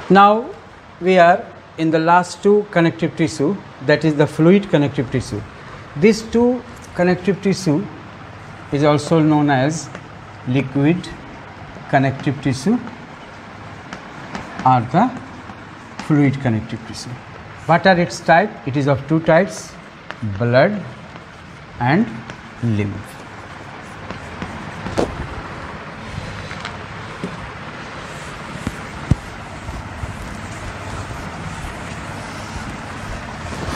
Now we are in the last two connective tissue, that is the fluid connective tissue. These two connective tissue is also known as liquid connective tissue or the fluid connective tissue. What are its type? It is of two types, blood and lymph.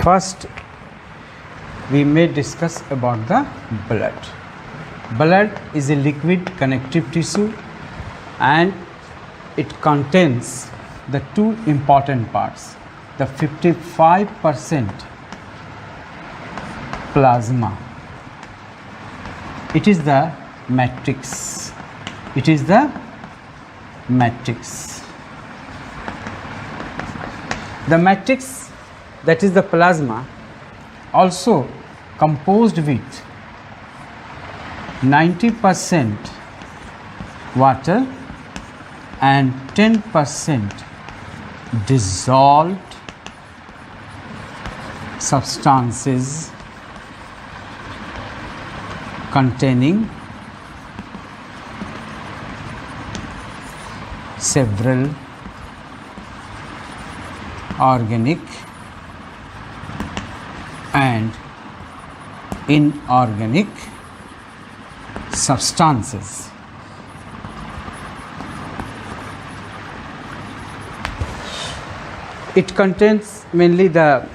First, we may discuss about the blood. Blood is a liquid connective tissue and it contains the two important parts, the 55% plasma. It is the matrix. It is the matrix. The matrix, that is the plasma, also composed with 90% water and 10% dissolved substances containing several organic and inorganic substances. It contains mainly the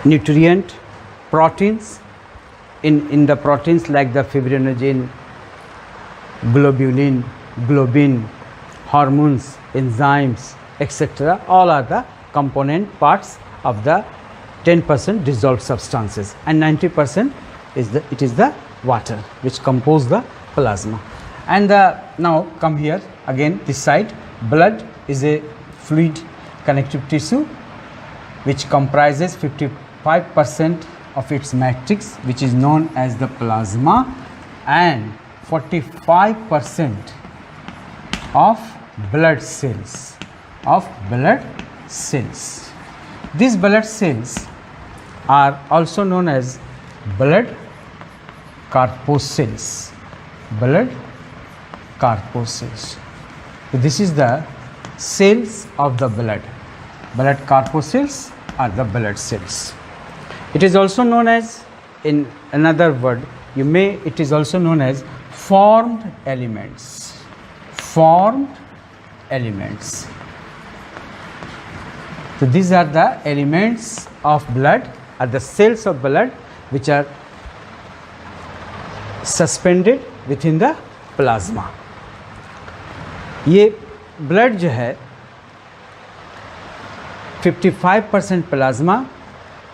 nutrient, proteins. In the proteins like the fibrinogen, globulin, globin, hormones, enzymes, etc. all are the component parts of the 10% dissolved substances, and 90% is the water which compose the plasma. And now come here again this side. Blood is a fluid connective tissue which comprises 55% of its matrix, which is known as the plasma, and 45% of blood cells. These blood cells are also known as blood corpuscles. Blood corpuscles. So this is the cells of the blood. Blood corpuscles are the blood cells. It is also known as, in another word, it is also known as formed elements. Formed elements. So these are the elements of blood, are the cells of blood which are suspended within the plasma. ये blood जो है 55% plasma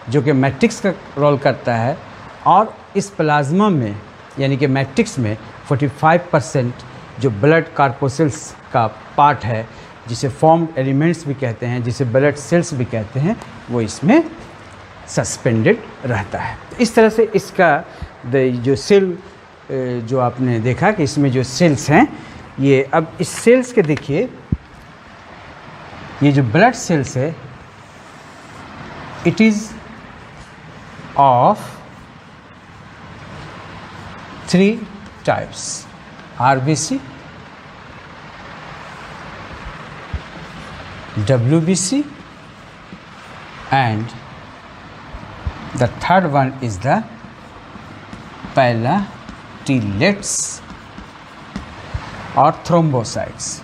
जो कि matrix का role करता है, और इस प्लाज्मा में यानी कि मैट्रिक्स में 45% जो ब्लड कार्पोसेल्स का पार्ट है, जिसे फॉर्म्ड एलिमेंट्स भी कहते हैं, जिसे ब्लड सेल्स भी कहते हैं, वो इसमें सस्पेंडेड रहता है. इस तरह से इसका जो सेल जो आपने देखा कि इसमें जो सेल्स हैं, ये अब इस सेल्स के देखिए, ये जो ब्लड सेल्स है, it is of 3 types: RBC, WBC, and the third one is the platelets or thrombocytes.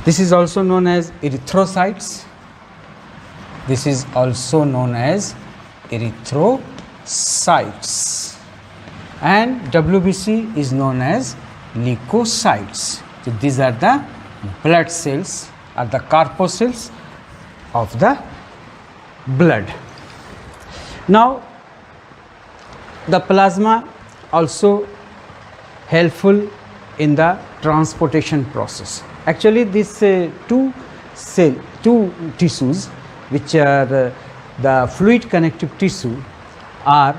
This is also known as erythrocytes. This is also known as erythrocytes. And WBC is known as leukocytes. So these are the blood cells or the corpuscles of the blood. Now, the plasma also helpful in the transportation process. Actually, these two tissues, which are the fluid connective tissue, are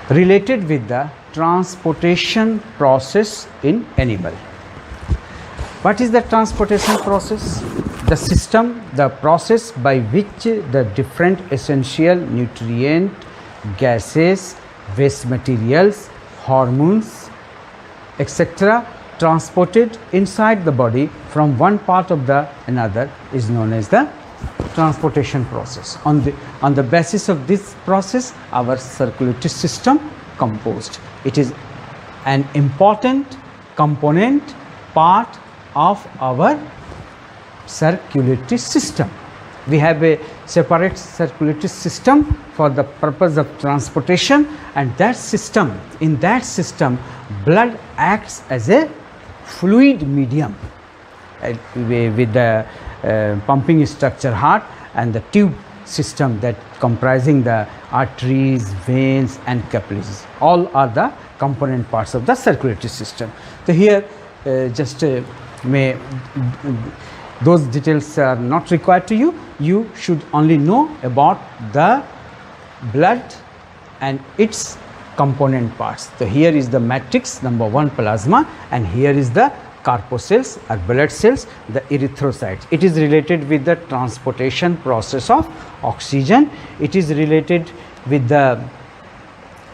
related with the transportation process in animal. What is the transportation process? The system, the process by which the different essential nutrient, gases, waste materials, hormones, etc. transported inside the body from one part of the another is known as the transportation process. On the basis of this process, our circulatory system composed. It is an important component part of our circulatory system. We have a separate circulatory system for the purpose of transportation, and that system, in that system, blood acts as a fluid medium with the pumping structure heart and the tube system that comprising the arteries, veins and capillaries. All are the component parts of the circulatory system. So here those details are not required to you. You should only know about the blood and its component parts. So here is the matrix, number 1 plasma, and here is the corpuscles or blood cells, the erythrocytes. It is related with the transportation process of oxygen. It is related with the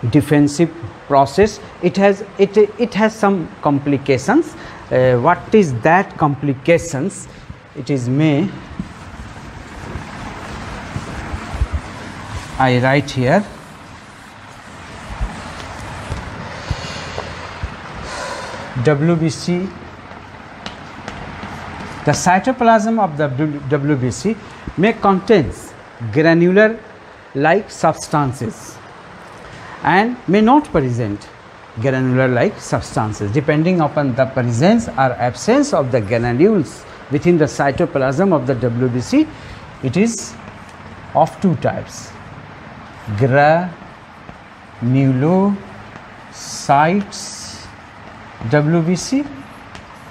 defensive process. It has some complications. What is that complications? It is I write here. WBC, the cytoplasm of the WBC may contains granular like substances and may not present granular like substances. Depending upon the presence or absence of the granules within the cytoplasm of the WBC, it is of two types: granulocytes WBC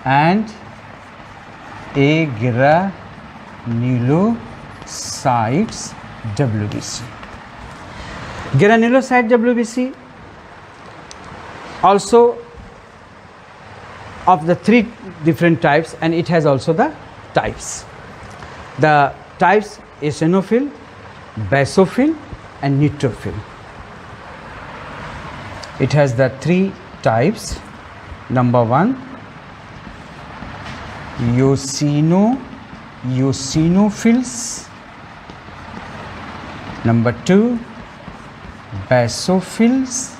and agranulocytes WBC. Granulocyte WBC also of the 3 different types, and it has also the types. The types: eosinophil, basophil and neutrophil. It has the 3 types. Number 1, eosinophils. Number 2, basophils.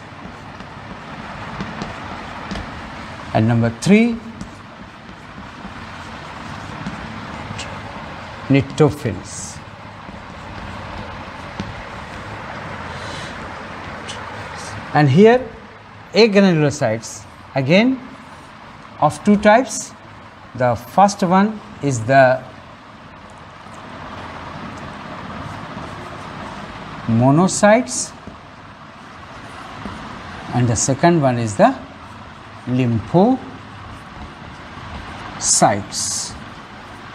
And number 3, neutrophils. And here agranulocytes, again of 2 types. The first one is the monocytes and the second one is the lymphocytes.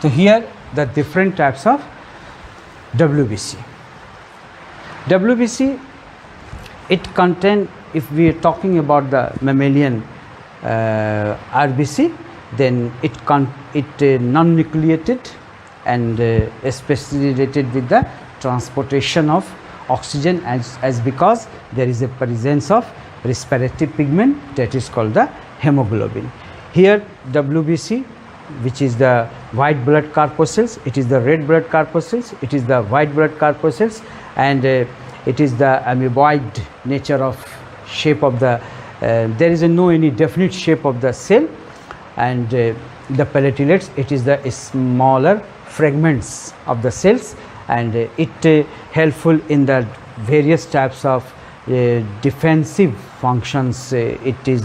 So here the different types of WBC. WBC, it contain, if we are talking about the mammalian RBC, then it non-nucleated and especially related with the transportation of oxygen, as because there is a presence of respiratory pigment that is called the hemoglobin. Here WBC, which is the white blood corpuscles, it is the red blood corpuscles, it is the white blood corpuscles, and it is the amoeboid nature of shape of the there is no any definite shape of the cell, and the platelets, it is the smaller fragments of the cells, and it helpful in the various types of defensive functions. It is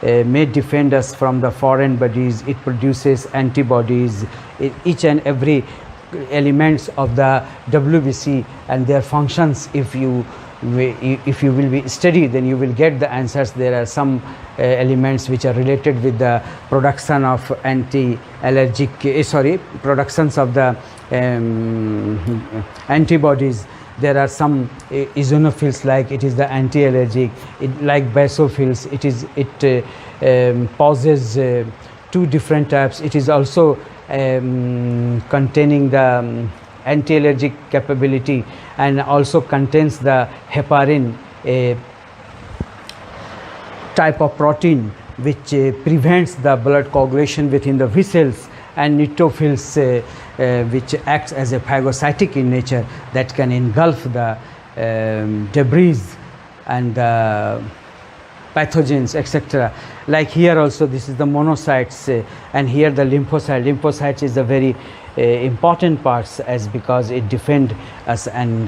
may defend us from the foreign bodies. It produces antibodies. Each and every elements of the WBC and their functions, if you will be study, then you will get the answers. There are some elements which are related with the production of productions of the antibodies, There are some eosinophils, like it is the anti-allergic, like basophils, it possesses two different types. It is also containing the anti-allergic capability, and also contains the heparin, a type of protein which prevents the blood coagulation within the vessels, and neutrophils which acts as a phagocytic in nature, that can engulf the debris and pathogens, etc. Like here also, this is the monocytes, and here the lymphocyte. Lymphocytes is a very important part, as because it defend us and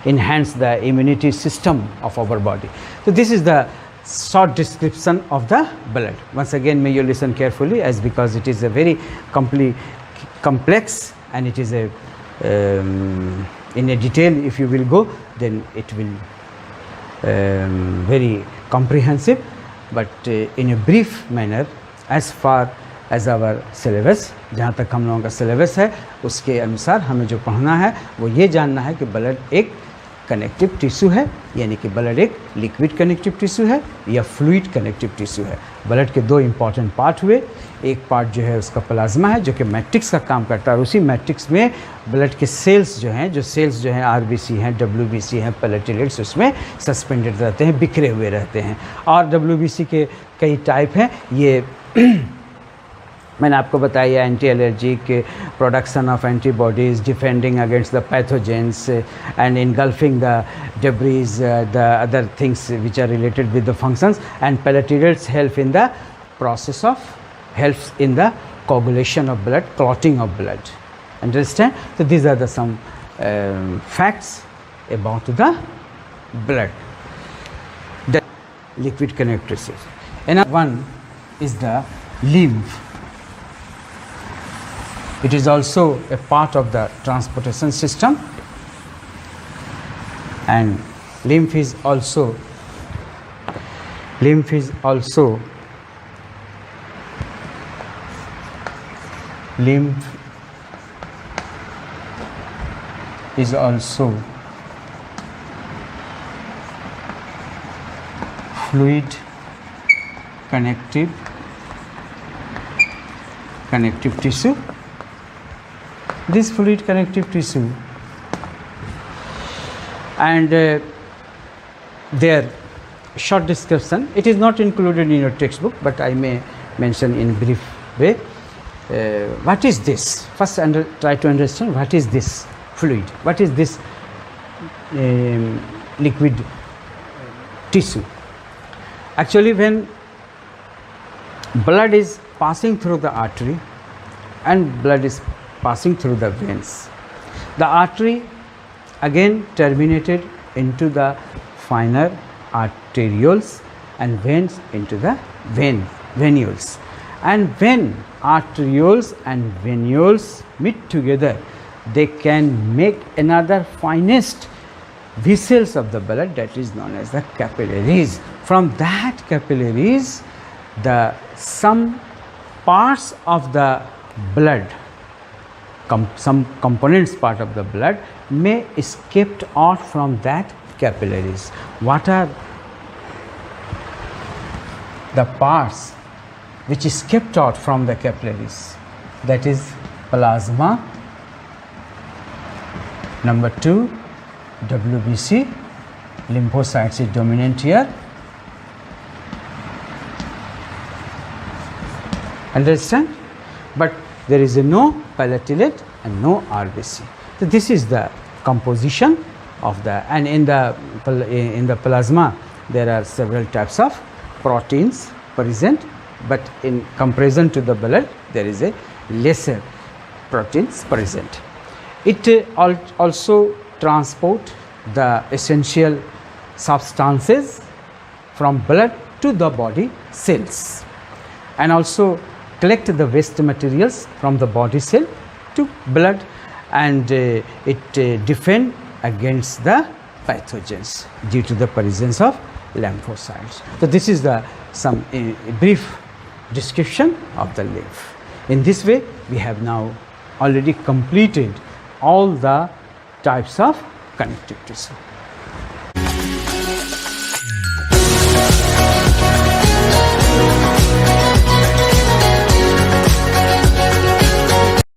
enhance the immunity system of our body. So this is the short description of the blood. Once again, may you listen carefully, as because it is a very complex, and it is a in a detail. If you will go, then it will very comprehensive, but in a brief manner, as far as our syllabus, जहाँ तक हम लोगों का syllabus है उसके अनुसार हमें जो पढ़ना है वो ये जानना है कि ब्लड एक कनेक्टिव टिश्यू है, यानी कि ब्लड एक लिक्विड कनेक्टिव टिश्यू है या फ्लूइड कनेक्टिव टिश्यू है। ब्लड के दो इम्पॉर्टेंट पार्ट हुए, एक पार्ट जो है उसका प्लाज्मा है जो कि मैट्रिक्स का काम करता है, और उसी मैट्रिक्स में ब्लड के सेल्स जो हैं आरबीसी हैं, डब्ल्यूबीसी हैं, प्लेटलेट्स उसमें सस्पेंडेड रहते हैं, बिखरे हुए रहते हैं। और डब्ल्यूबीसी के कई टाइप हैं, ये मैंने आपको बताया, anti allergic, production of antibodies, defending against the pathogens and engulfing the debris, the other things which are related with the functions, and platelets help in the process of helps in the coagulation of blood, clotting of blood. Understand? So these are the some facts about the blood, the liquid connective tissue. Another one is the lymph. It is also a part of the transportation system, and lymph is also fluid connective tissue. This fluid connective tissue, and their short description, it is not included in your textbook, but I may mention in brief way. What is this? First try to understand what is this fluid, what is this liquid tissue. Actually, when blood is passing through the artery and blood is passing through the veins, the artery again terminated into the finer arterioles and veins into the venules. And when arterioles and venules meet together, they can make another finest vessels of the blood, that is known as the capillaries. From that capillaries, some parts of the blood, some components part of the blood may escape out from that capillaries. What are the parts which escaped out from the capillaries? That is plasma, number 2 WBC, lymphocytes is dominant here. Understand? But there is no platelet and no RBC. So this is the composition of the, and in the plasma there are several types of proteins present, but in comparison to the blood there is a lesser proteins present. It also transport the essential substances from blood to the body cells, and also collect the waste materials from the body cell to blood, and it defend against the pathogens due to the presence of lymphocytes. So this is some brief description of the lymph. In this way, we have now already completed all the types of connective tissue.